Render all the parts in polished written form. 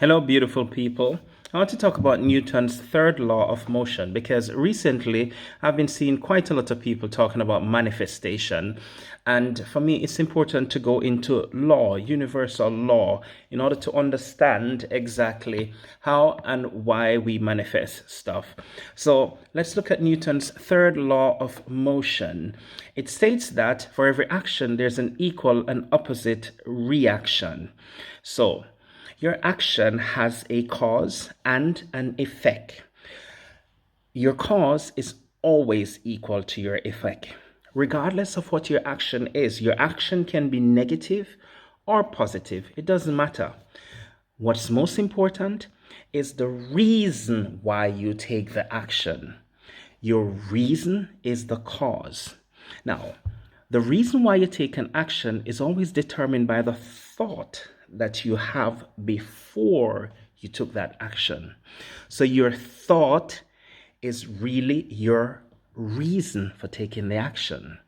Hello, beautiful people. I want to talk about Newton's third law of motion because recently I've been seeing quite a lot of people talking about manifestation. And for me, it's important to go into law, universal law, in order to understand exactly how and why we manifest stuff. So let's look at Newton's third law of motion. It states that for every action, there's an equal and opposite reaction. So, your action has a cause and an effect. Your cause is always equal to your effect. Regardless of what your action is, your action can be negative or positive. It doesn't matter. What's most important is the reason why you take the action. Your reason is the cause. Now, the reason why you take an action is always determined by the thought that you have before you took that action. So your thought is really your reason for taking the action.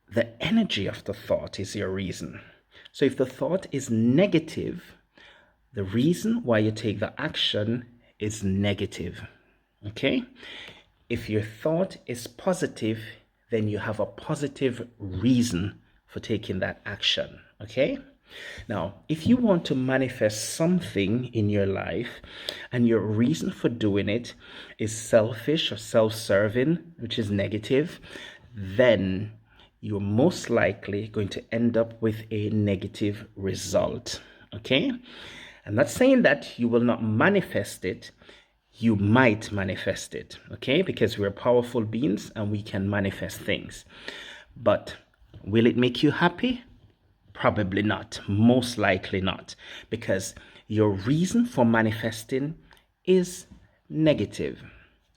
The energy of the thought is your reason. So if the thought is negative, the reason why you take the action is negative. Okay? If your thought is positive, then you have a positive reason for taking that action. Okay? Now, if you want to manifest something in your life and your reason for doing it is selfish or self serving, which is negative, then you're most likely going to end up with a negative result. Okay? I'm not saying that you will not manifest it. You might manifest it, okay? Because we're powerful beings and we can manifest things. But will it make you happy? Probably not. Most likely not. Because your reason for manifesting is negative,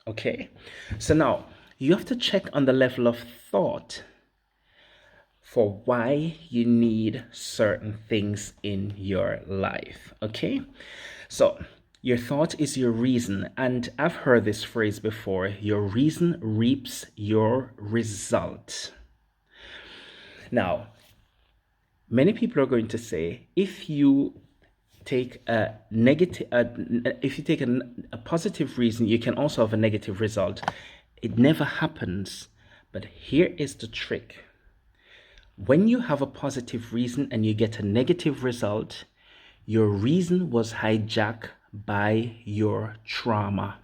okay? So now you have to check on the level of thought for why you need certain things in your life, okay? So your thought is your reason, and I've heard this phrase before: your reason reaps your result. Now, many people are going to say, if you take a positive reason, you can also have a negative result. It never happens. But here is the trick. When you have a positive reason and you get a negative result, your reason was hijacked by your trauma.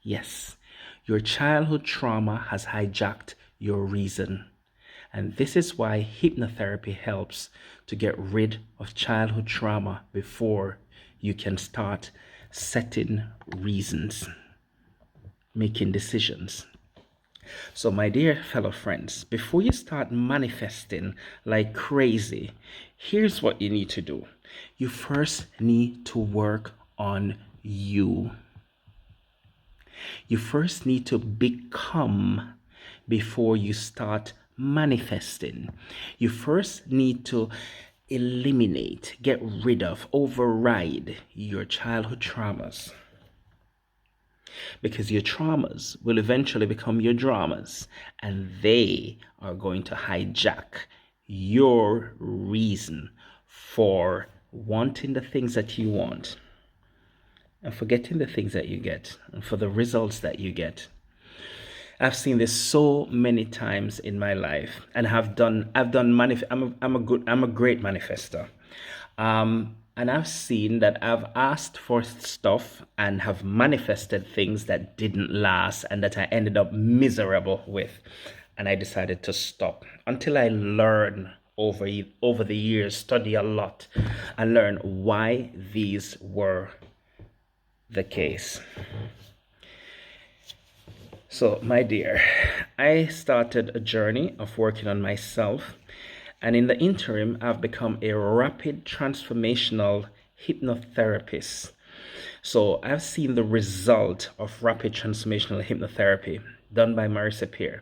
Yes, your childhood trauma has hijacked your reason. And this is why hypnotherapy helps to get rid of childhood trauma before you can start setting reasons, making decisions. So, my dear fellow friends, before you start manifesting like crazy, here's what you need to do. You first need to work on you. You first need to become before you start manifesting. You first need to eliminate, get rid of, override your childhood traumas. Because your traumas will eventually become your dramas, and they are going to hijack your reason for wanting the things that you want and for getting the things that you get and for the results that you get. I've seen this so many times in my life, and I've done I'm a great manifester. And I've seen that I've asked for stuff and have manifested things that didn't last and that I ended up miserable with. And I decided to stop until I learn over the years, study a lot, and learn why these were the case. So, my dear, I started a journey of working on myself, and in the interim, I've become a rapid transformational hypnotherapist. So, I've seen the result of rapid transformational hypnotherapy done by Marissa Peer.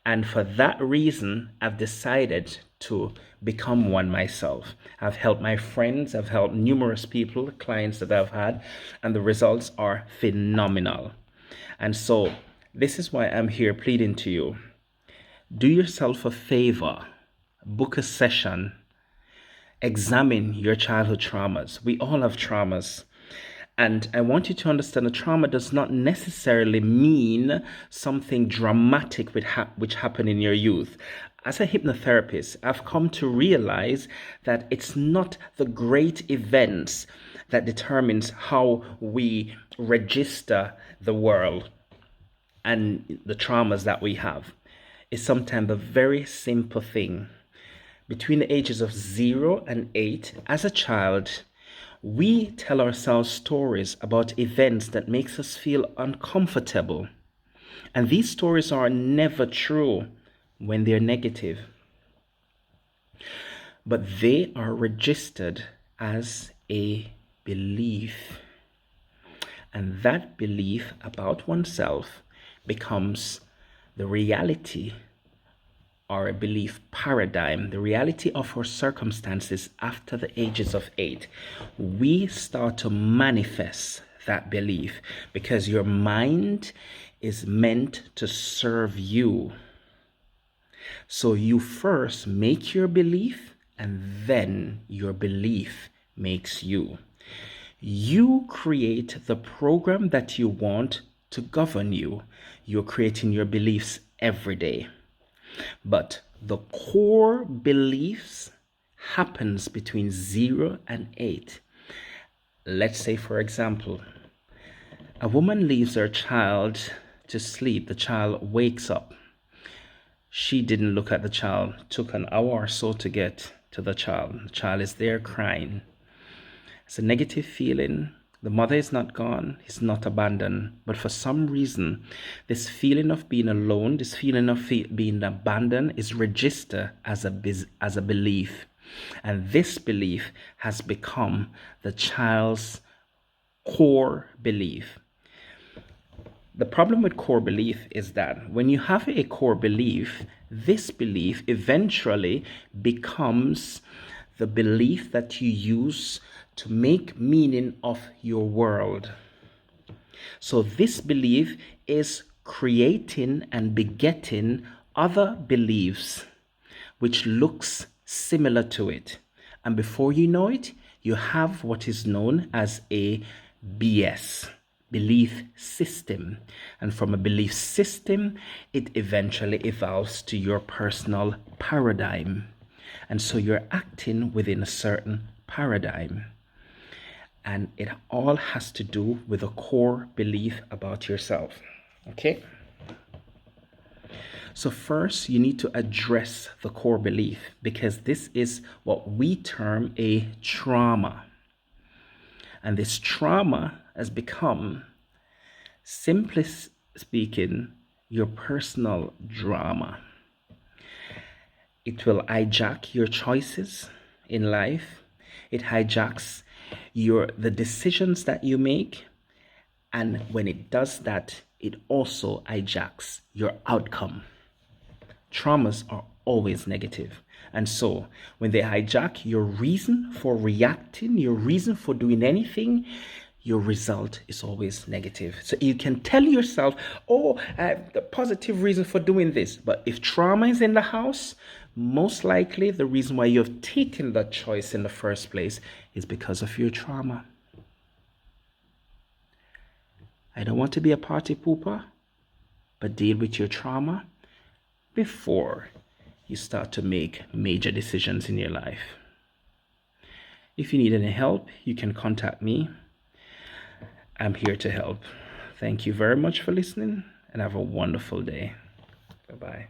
And for that reason, I've decided to become one myself. I've helped my friends, I've helped numerous people, clients that I've had, and the results are phenomenal. And so, this is why I'm here pleading to you. Do yourself a favor, book a session, examine your childhood traumas. We all have traumas. And I want you to understand that trauma does not necessarily mean something dramatic which happened in your youth. As a hypnotherapist, I've come to realize that it's not the great events that determines how we register the world and the traumas that we have. It's sometimes a very simple thing. Between the ages of 0 and 8, as a child, we tell ourselves stories about events that makes us feel uncomfortable. And these stories are never true when they're negative, but they are registered as a belief. And that belief about oneself becomes the reality, or a belief paradigm, the reality of our circumstances after the ages of 8. We start to manifest that belief because your mind is meant to serve you. So you first make your belief, and then your belief makes you. You create the program that you want to govern you. You're creating your beliefs every day. But the core beliefs happens between 0 and 8. Let's say, for example, a woman leaves her child to sleep. The child wakes up. She didn't look at the child. Took an hour or so to get to the child. The child is there crying. It's a negative feeling. The mother is not gone, he's not abandoned, but for some reason, this feeling of being alone, this feeling of being abandoned is registered as a belief. And this belief has become the child's core belief. The problem with core belief is that when you have a core belief, this belief eventually becomes the belief that you use to make meaning of your world. So this belief is creating and begetting other beliefs which looks similar to it. And before you know it, you have what is known as a BS, belief system. And from a belief system, it eventually evolves to your personal paradigm. And so you're acting within a certain paradigm. And it all has to do with a core belief about yourself. Okay? So first, you need to address the core belief, because this is what we term a trauma. And this trauma has become, simply speaking, your personal drama. It will hijack your choices in life. It hijacks the decisions that you make. And when it does that, it also hijacks your outcome. Traumas are always negative. And so when they hijack your reason for reacting, your reason for doing anything, your result is always negative. So you can tell yourself, the positive reason for doing this. But if trauma is in the house, most likely the reason why you have taken that choice in the first place is because of your trauma. I don't want to be a party pooper, but deal with your trauma before you start to make major decisions in your life. If you need any help, you can contact me. I'm here to help. Thank you very much for listening, and have a wonderful day. Bye-bye.